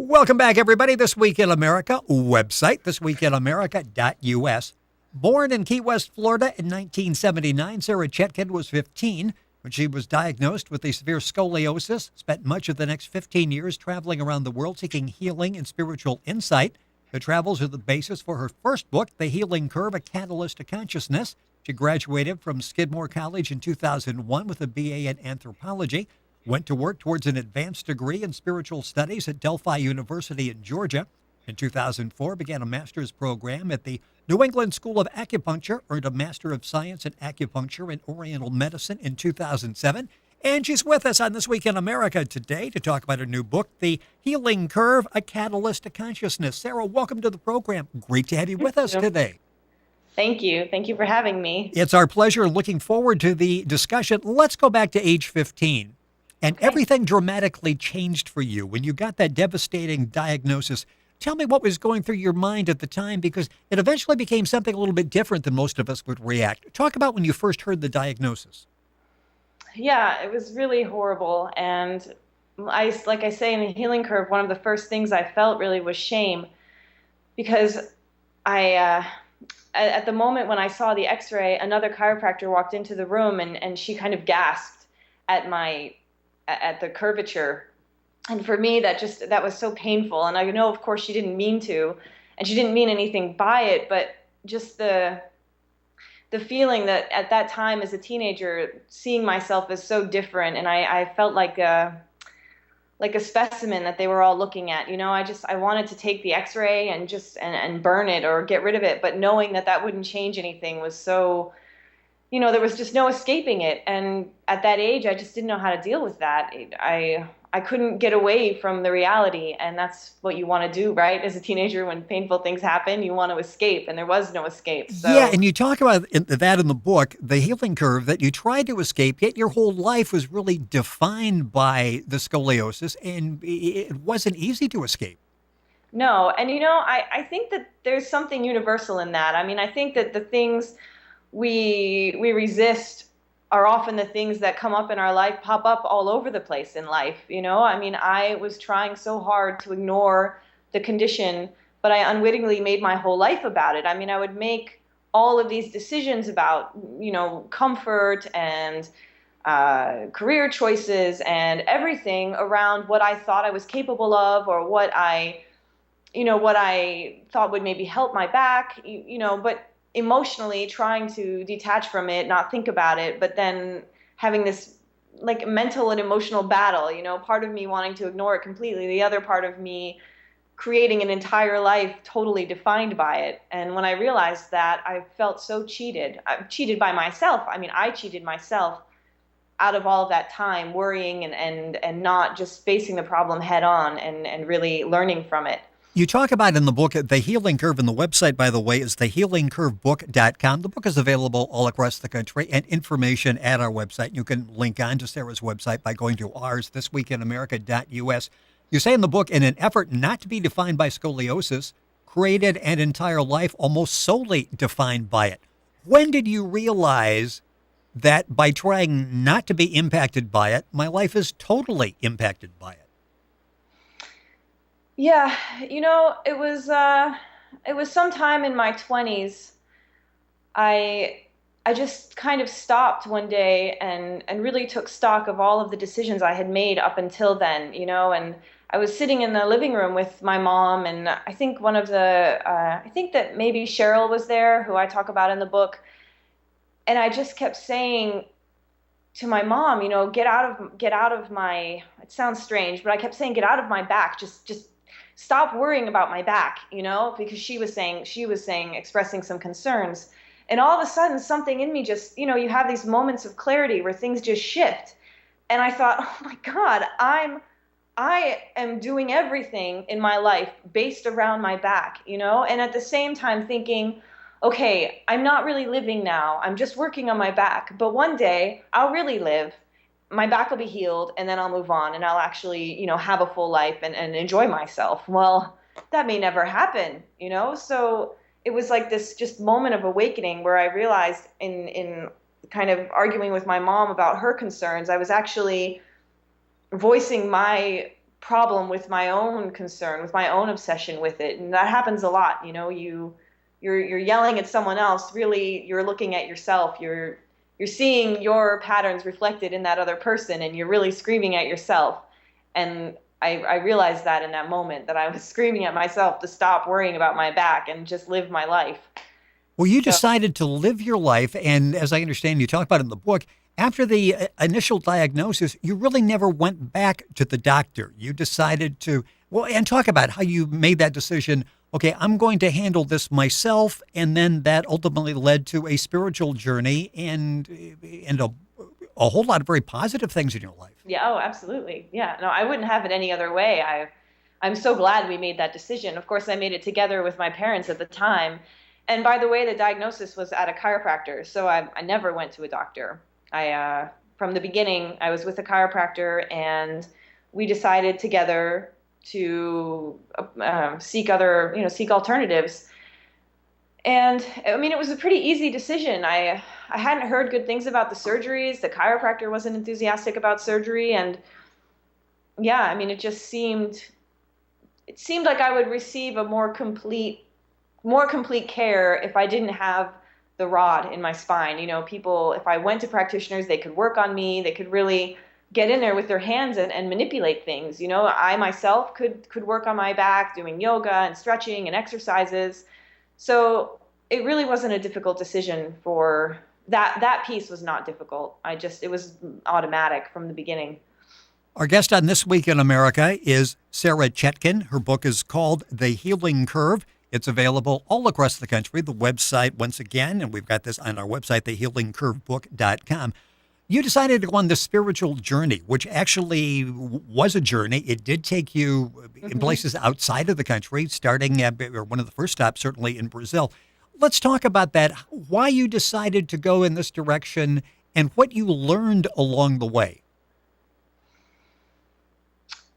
Welcome back, everybody. This Week in America website, thisweekinamerica.us. Born in Key West, Florida in 1979, Sara Chetkin was 15 when she was diagnosed with a severe scoliosis. Spent much of the next 15 years traveling around the world seeking healing and spiritual insight. The travels are the basis for her first book, The Healing Curve, A Catalyst to Consciousness. She graduated from Skidmore College in 2001 with a BA in Anthropology. Went to work towards an advanced degree in spiritual studies at Delphi University in Georgia. In 2004, began a master's program at the New England School of Acupuncture, earned a Master of Science in Acupuncture and Oriental Medicine in 2007. And she's with us on This Week in America today to talk about her new book, The Healing Curve, A Catalyst to Consciousness. Sara, welcome to the program. Great to have you with us today. Thank you. Thank you for having me. It's our pleasure. Looking forward to the discussion. Let's go back to age 15. And everything dramatically changed for you when you got that devastating diagnosis. Tell me what was going through your mind at the time, because it eventually became something a little bit different than most of us would react. Talk about when you first heard the diagnosis. Yeah, it was really horrible. And like I say in the healing curve, one of the first things I felt really was shame, because at the moment when I saw the x-ray, another chiropractor walked into the room and she kind of gasped at the curvature. And for me, that was so painful. And I know, of course, she didn't mean to, and she didn't mean anything by it, but just the feeling that at that time as a teenager, seeing myself as so different, and I felt like a specimen that they were all looking at. I wanted to take the x-ray and burn it or get rid of it, but knowing that wouldn't change anything was so, there was just no escaping it. And at that age, I just didn't know how to deal with that. I couldn't get away from the reality, and that's what you want to do, right? As a teenager, when painful things happen, you want to escape, and there was no escape. So. Yeah, and you talk about that in the book, The Healing Curve, that you tried to escape, yet your whole life was really defined by the scoliosis, and it wasn't easy to escape. No, and I think that there's something universal in that. I mean, I think that the things we resist are often the things that come up in our life, pop up all over the place in life. I mean, I was trying so hard to ignore the condition, but I unwittingly made my whole life about it. I mean, I would make all of these decisions about, comfort and career choices and everything around what I thought I was capable of, or what I thought would maybe help my back, but emotionally trying to detach from it, not think about it, but then having this like mental and emotional battle, part of me wanting to ignore it completely, the other part of me creating an entire life totally defined by it. And when I realized that, I felt so cheated. I'm cheated by myself. I mean, I cheated myself out of all of that time worrying and not just facing the problem head on and really learning from it. You talk about in the book, The Healing Curve, and the website, by the way, is thehealingcurvebook.com. The book is available all across the country, and information at our website. You can link on to Sara's website by going to ours, thisweekinamerica.us. You say in the book, in an effort not to be defined by scoliosis, created an entire life almost solely defined by it. When did you realize that by trying not to be impacted by it, my life is totally impacted by it? Yeah, it was sometime in my 20s. I just kind of stopped one day and really took stock of all of the decisions I had made up until then, and I was sitting in the living room with my mom, and I think I think that maybe Cheryl was there, who I talk about in the book, and I just kept saying to my mom, get out of my, it sounds strange, but I kept saying, get out of my back, just stop worrying about my back, because she was saying, expressing some concerns. And all of a sudden, something in me just, you have these moments of clarity where things just shift. And I thought, oh my God, I am doing everything in my life based around my back, and at the same time thinking, okay, I'm not really living now. I'm just working on my back. But one day I'll really live. My back will be healed, and then I'll move on, and I'll actually, have a full life and enjoy myself. Well, that may never happen, So it was like this just moment of awakening where I realized in kind of arguing with my mom about her concerns, I was actually voicing my problem with my own concern, with my own obsession with it. And that happens a lot. You're yelling at someone else. Really, you're looking at yourself. You're seeing your patterns reflected in that other person, and you're really screaming at yourself. And I realized that in that moment, that I was screaming at myself to stop worrying about my back and just live my life. Well, you So decided to live your life, and as I understand, you talk about it in the book, after the initial diagnosis, you really never went back to the doctor. You decided to, well, and talk about how you made that decision. Okay, I'm going to handle this myself, and then that ultimately led to a spiritual journey and a whole lot of very positive things in your life. yeah, oh, absolutely. Yeah, no, I wouldn't have it any other way. I'm so glad we made that decision. Of course, I made it together with my parents at the time. And by the way, the diagnosis was at a chiropractor, so I never went to a doctor. From the beginning, I was with a chiropractor, and we decided together to seek alternatives. And I mean, it was a pretty easy decision. I hadn't heard good things about the surgeries. The chiropractor wasn't enthusiastic about surgery, and yeah, I mean, it seemed like I would receive a more complete care if I didn't have the rod in my spine. People, if I went to practitioners, they could work on me. They could really get in there with their hands and manipulate things. I myself could work on my back doing yoga and stretching and exercises. So it really wasn't a difficult decision for that piece was not difficult. It was automatic from the beginning. Our guest on This Week in America is Sara Chetkin. Her book is called The Healing Curve. It's available all across the country. The website, once again, and we've got this on our website, thehealingcurvebook.com. You decided to go on this spiritual journey, which actually was a journey. It did take you in places outside of the country, starting at or one of the first stops, certainly in Brazil. Let's talk about that, why you decided to go in this direction and what you learned along the way.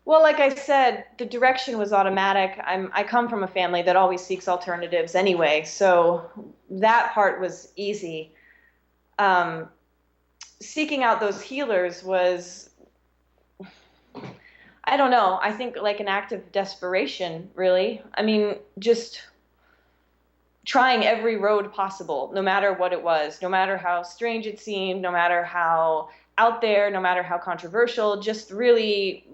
Well, like I said, the direction was automatic. I come from a family that always seeks alternatives anyway, so that part was easy. Seeking out those healers was, I don't know, I think like an act of desperation, really. I mean, just trying every road possible, no matter what it was, no matter how strange it seemed, no matter how out there, no matter how controversial, just really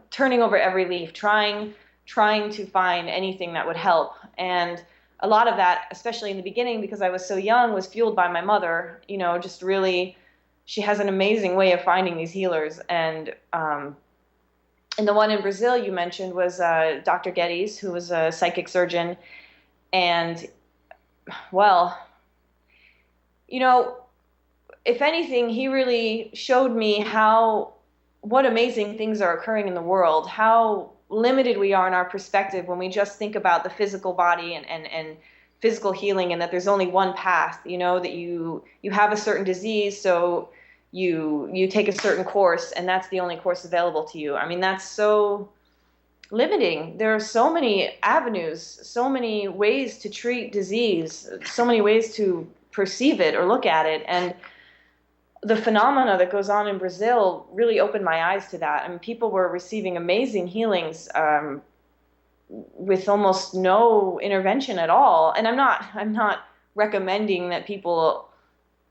turning over every leaf, trying to find anything that would help. And a lot of that, especially in the beginning, because I was so young, was fueled by my mother. Just really, she has an amazing way of finding these healers. And the one in Brazil you mentioned was Dr. Geddes, who was a psychic surgeon. And, well, if anything, he really showed me what amazing things are occurring in the world, how limited we are in our perspective when we just think about the physical body and physical healing, and that there's only one path, that you have a certain disease, so you take a certain course, and that's the only course available to you. I mean, that's so limiting. There are so many avenues, so many ways to treat disease, so many ways to perceive it or look at it. And the phenomena that goes on in Brazil really opened my eyes to that. I mean, people were receiving amazing healings with almost no intervention at all. And I'm not recommending that people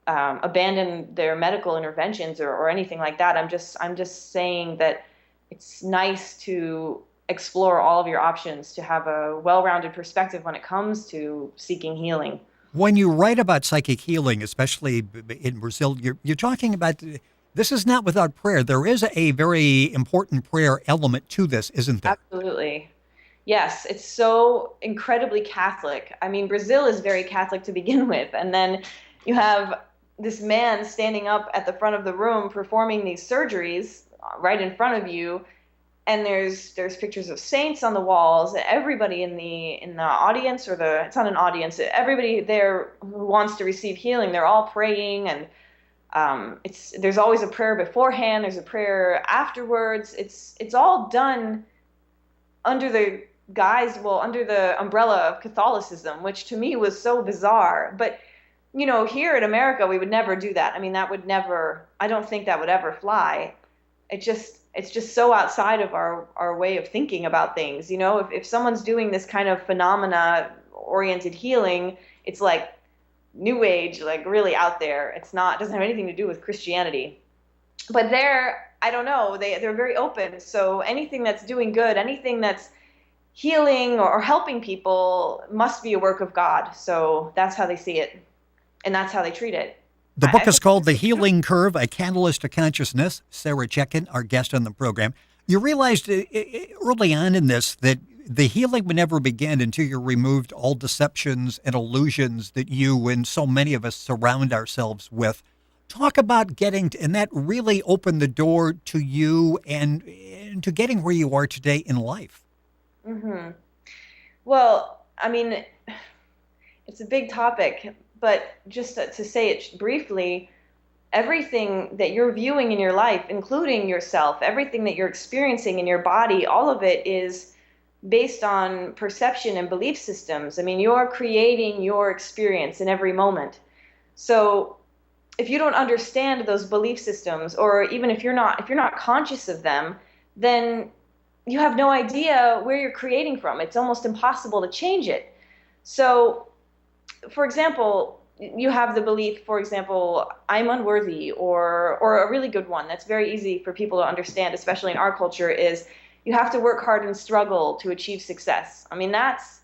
abandon their medical interventions or anything like that. I'm just saying that it's nice to explore all of your options, to have a well-rounded perspective when it comes to seeking healing. When you write about psychic healing, especially in Brazil, you're talking about this is not without prayer. There is a very important prayer element to this, isn't there? Absolutely. Yes, it's so incredibly Catholic. I mean, Brazil is very Catholic to begin with. And then you have this man standing up at the front of the room performing these surgeries right in front of you. And there's pictures of saints on the walls. Everybody in the audience, it's not an audience, everybody there who wants to receive healing, they're all praying, and there's always a prayer beforehand, there's a prayer afterwards. It's all done under the under the umbrella of Catholicism, which to me was so bizarre. But here in America, we would never do that. I mean, I don't think that would ever fly. it's just so outside of our way of thinking about things. If someone's doing this kind of phenomena oriented healing, it's like new age, like really out there. It's not, doesn't have anything to do with Christianity. But I don't know, they're very open. So anything that's doing good, anything that's healing or helping people must be a work of God. So that's how they see it, and that's how they treat it. The I book is think called The Healing Curve, A Catalyst to Consciousness. Sara Chetkin, our guest on the program. You realized early on in this that the healing would never begin until you removed all deceptions and illusions that you and so many of us surround ourselves with. Talk about and that really opened the door to you and to getting where you are today in life. hmm Well, I mean, it's a big topic, but just to say it briefly, everything that you're viewing in your life, including yourself, everything that you're experiencing in your body, all of it is based on perception and belief systems. I mean, you're creating your experience in every moment. So if you don't understand those belief systems, or even if you're not conscious of them, then you have no idea where you're creating from. It's almost impossible to change it. So, for example, you have the belief, for example, I'm unworthy, or a really good one that's very easy for people to understand, especially in our culture, is you have to work hard and struggle to achieve success. I mean, that's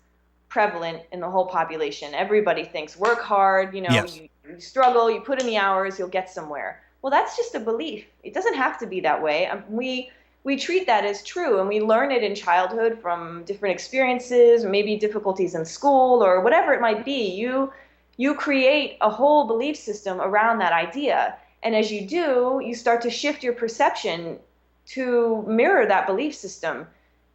prevalent in the whole population. Everybody thinks work hard, Yes. you struggle, you put in the hours, you'll get somewhere. Well, that's just a belief. It doesn't have to be that way. We treat that as true, and we learn it in childhood from different experiences, maybe difficulties in school or whatever it might be. You create a whole belief system around that idea, and as you do, you start to shift your perception to mirror that belief system.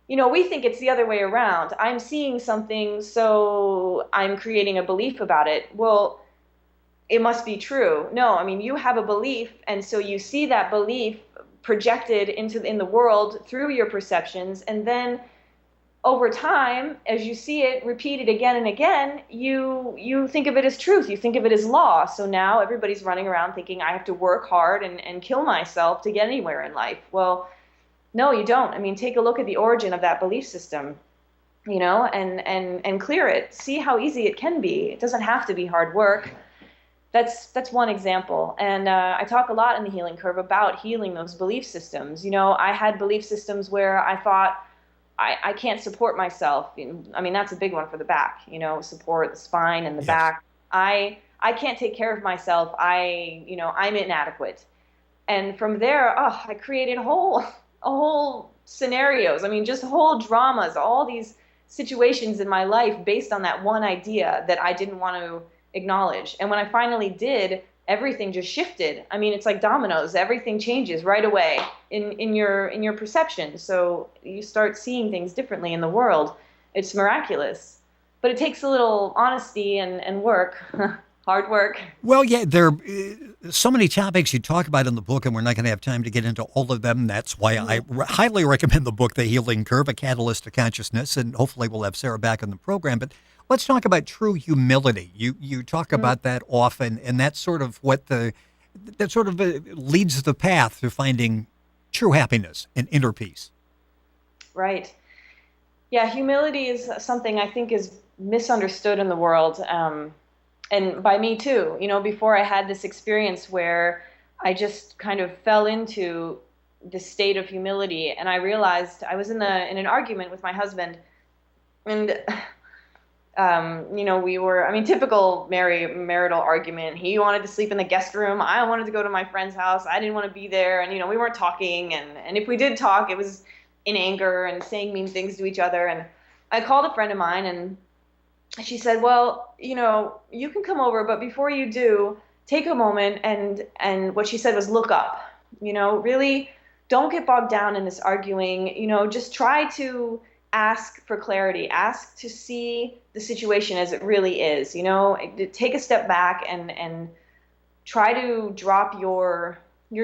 We think it's the other way around. I'm seeing something, so I'm creating a belief about it. Well, it must be true. No, I mean, you have a belief, and so you see that belief projected in the world through your perceptions, and then over time, as you see it repeated again and again, you think of it as truth. You think of it as law. So now everybody's running around thinking I have to work hard and kill myself to get anywhere in life. Well, no, you don't. I mean, take a look at the origin of that belief system, and clear it. See how easy it can be. It doesn't have to be hard work. That's one example. And I talk a lot in the Healing Curve about healing those belief systems. I had belief systems where I thought I can't support myself. I mean, that's a big one for the back, support the spine and the Yes. back. I can't take care of myself. I'm inadequate. And from there, I created a whole scenarios. I mean, just whole dramas, all these situations in my life based on that one idea that I didn't want to acknowledge. And when I finally did, everything just shifted. I mean, it's like dominoes. Everything changes right away in your perception. So you start seeing things differently in the world. It's miraculous. But it takes a little honesty and work, hard work. Well, yeah, there are so many topics you talk about in the book, and we're not going to have time to get into all of them. That's why I highly recommend the book, The Healing Curve, A Catalyst to Consciousness, and hopefully we'll have Sara back on the program. But let's talk about true humility. You talk about that often, and that's sort of leads the path to finding true happiness and inner peace. Right. Yeah, humility is something I think is misunderstood in the world. And by me too, before I had this experience where I just kind of fell into this state of humility, and I realized I was in an argument with my husband, and we were, I mean, typical marital argument. He wanted to sleep in the guest room. I wanted to go to my friend's house. I didn't want to be there, and we weren't talking, and if we did talk, it was in anger and saying mean things to each other. And I called a friend of mine, and she said, well, you can come over, but before you do, take a moment and what she said was look up. Really don't get bogged down in this arguing. Just try to ask for clarity, ask to see the situation as it really is. Take a step back and try to drop your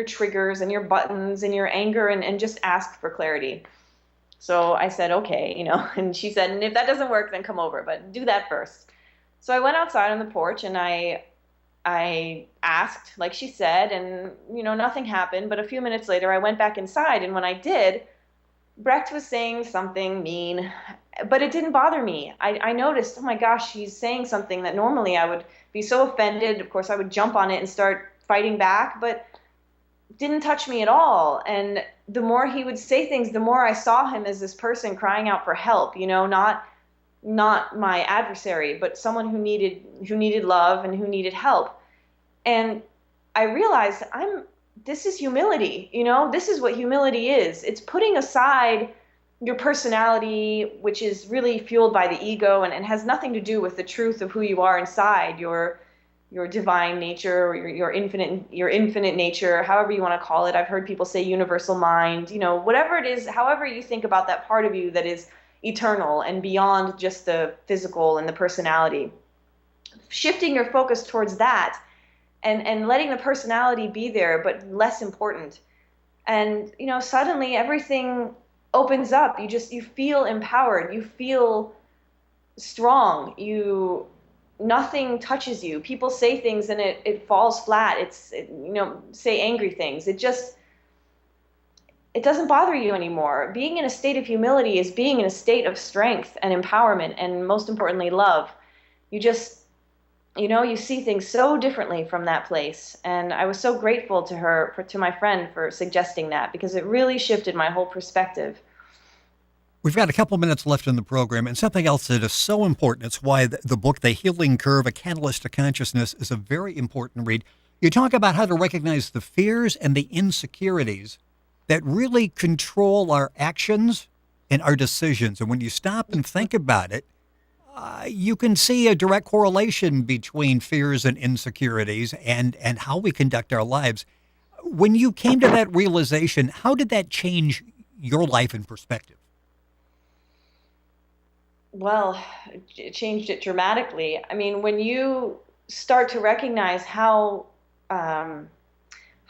triggers and your buttons and your anger and just ask for clarity. So I said, okay, and she said, and if that doesn't work, then come over, but do that first. So I went outside on the porch, and I I asked, like she said, and nothing happened. But a few minutes later, I went back inside, and when I did, Brecht was saying something mean, but it didn't bother me. I noticed, oh my gosh, he's saying something that normally I would be so offended. Of course, I would jump on it and start fighting back, but didn't touch me at all. And the more he would say things, the more I saw him as this person crying out for help, not my adversary, but someone who needed love and who needed help. And I realized this is humility, this is what humility is. It's putting aside your personality, which is really fueled by the ego and has nothing to do with the truth of who you are inside, your divine nature, or your infinite nature, however you want to call it. I've heard people say universal mind, whatever it is, however you think about that part of you that is eternal and beyond just the physical and the personality. Shifting your focus towards that and letting the personality be there, but less important. And, suddenly everything opens up. You feel empowered. You feel strong. Nothing touches you. People say things and it falls flat. Say angry things. It doesn't bother you anymore. Being in a state of humility is being in a state of strength and empowerment, and most importantly, love. You see things so differently from that place. And I was so grateful to her, to my friend, for suggesting that, because it really shifted my whole perspective. We've got a couple minutes left in the program, and something else that is so important. It's why the book, The Healing Curve, A Catalyst to Consciousness, is a very important read. You talk about how to recognize the fears and the insecurities that really control our actions and our decisions. And when you stop and think about it, you can see a direct correlation between fears and insecurities and how we conduct our lives. When you came to that realization, how did that change your life and perspective? Well, it changed it dramatically. I mean, when you start to recognize how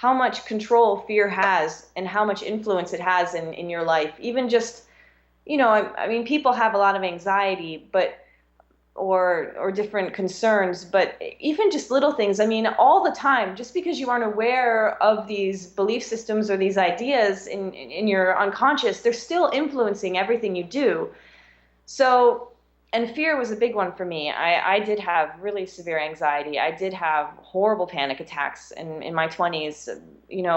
much control fear has and how much influence it has in your life, even just, people have a lot of anxiety, but or different concerns, but even just little things. I mean, all the time, just because you aren't aware of these belief systems or these ideas in your unconscious, they're still influencing everything you do. So, and fear was a big one for me. I did have really severe anxiety. I did have horrible panic attacks in my 20s,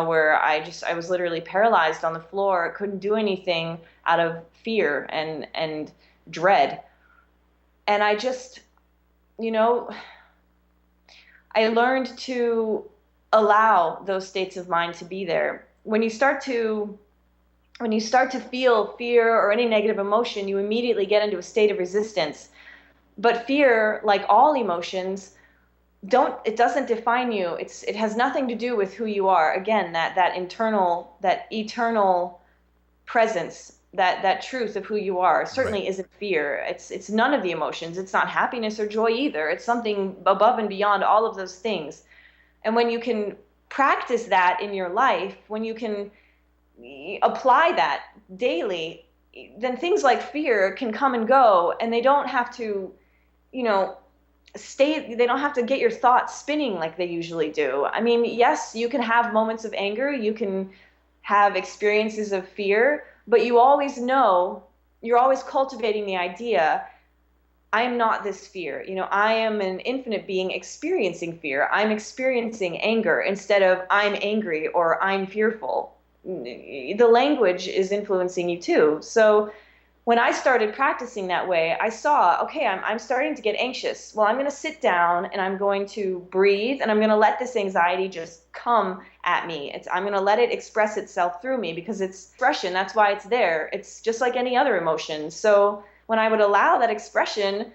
where I was literally paralyzed on the floor, couldn't do anything out of fear and dread. And I just, I learned to allow those states of mind to be there. When you start to feel fear or any negative emotion, you immediately get into a state of resistance. But fear, like all emotions, it doesn't define you. It has nothing to do with who you are. Again, that eternal presence, that truth of who you are certainly isn't fear. It's none of the emotions. It's not happiness or joy either. It's something above and beyond all of those things. And when you can practice that in your life, when you can apply that daily, then things like fear can come and go, and they don't have to, they don't have to get your thoughts spinning like they usually do. I mean, yes, you can have moments of anger, you can have experiences of fear, but you always know, you're always cultivating the idea, I am not this fear. I am an infinite being experiencing fear. I'm experiencing anger instead of I'm angry or I'm fearful. The language is influencing you too. So when I started practicing that way, I saw, okay, I'm starting to get anxious. Well, I'm going to sit down and I'm going to breathe and I'm going to let this anxiety just come at me. I'm going to let it express itself through me, because it's expression. That's why it's there. It's just like any other emotion. So when I would allow that expression,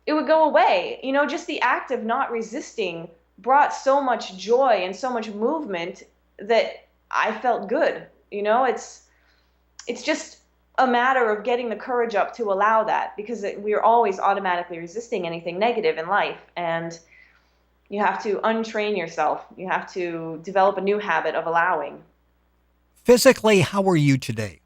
it would go away. Just the act of not resisting brought so much joy and so much movement that I felt good. It's just a matter of getting the courage up to allow that, because we're always automatically resisting anything negative in life. And you have to untrain yourself. You have to develop a new habit of allowing. Physically, how are you today?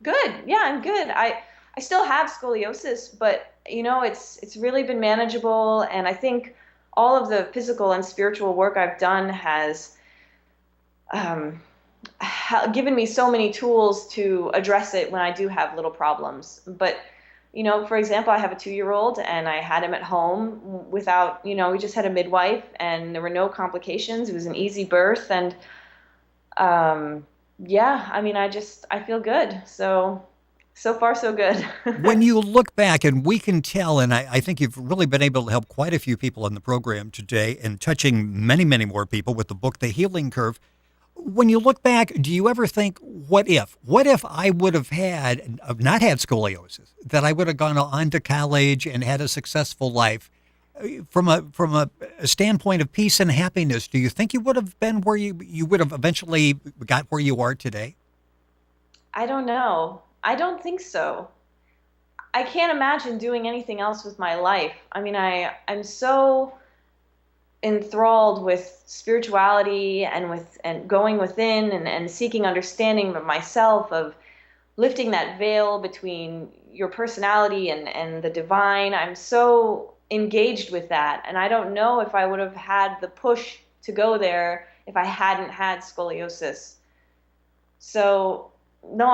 Good. Yeah, I'm good. I still have scoliosis, but it's really been manageable. And I think all of the physical and spiritual work I've done has um, given me so many tools to address it when I do have little problems. But, for example, I have a 2-year-old and I had him at home without, we just had a midwife and there were no complications. It was an easy birth. And yeah, I mean, I feel good. So far, so good. When you look back, and we can tell, and I think you've really been able to help quite a few people in the program today and touching many, many more people with the book, The Healing Curve. When you look back, do you ever think, what if? What if I would have not had scoliosis, that I would have gone on to college and had a successful life? From a standpoint of peace and happiness, do you think you would have been where you would have eventually got where you are today? I don't know. I don't think so. I can't imagine doing anything else with my life. I mean, I'm so enthralled with spirituality and going within and seeking understanding of myself, of lifting that veil between your personality and the divine. I'm so engaged with that, and I don't know if I would have had the push to go there if I hadn't had scoliosis. So no,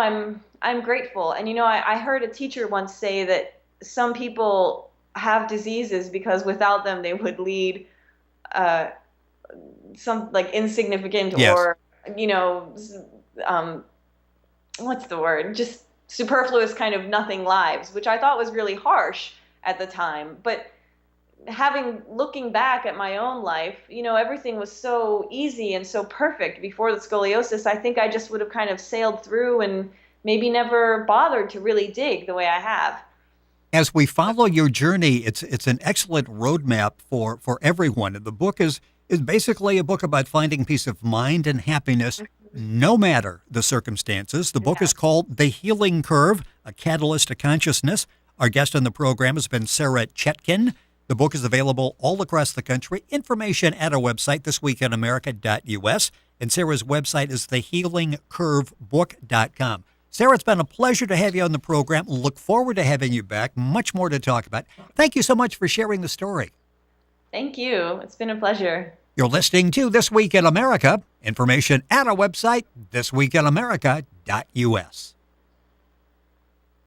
I'm grateful. And I heard a teacher once say that some people have diseases because without them they would lead some like insignificant Yes. or what's the word? Just superfluous kind of nothing lives, which I thought was really harsh at the time. But looking back at my own life, everything was so easy and so perfect before the scoliosis. I think I just would have kind of sailed through and maybe never bothered to really dig the way I have. As we follow your journey, it's an excellent roadmap for everyone. And the book is basically a book about finding peace of mind and happiness, no matter the circumstances. The book is called The Healing Curve, A Catalyst to Consciousness. Our guest on the program has been Sara Chetkin. The book is available all across the country. Information at our website, thisweekinamerica.us. And Sara's website is thehealingcurvebook.com. Sara, it's been a pleasure to have you on the program. Look forward to having you back. Much more to talk about. Thank you so much for sharing the story. Thank you. It's been a pleasure. You're listening to This Week in America. Information at our website, thisweekinamerica.us.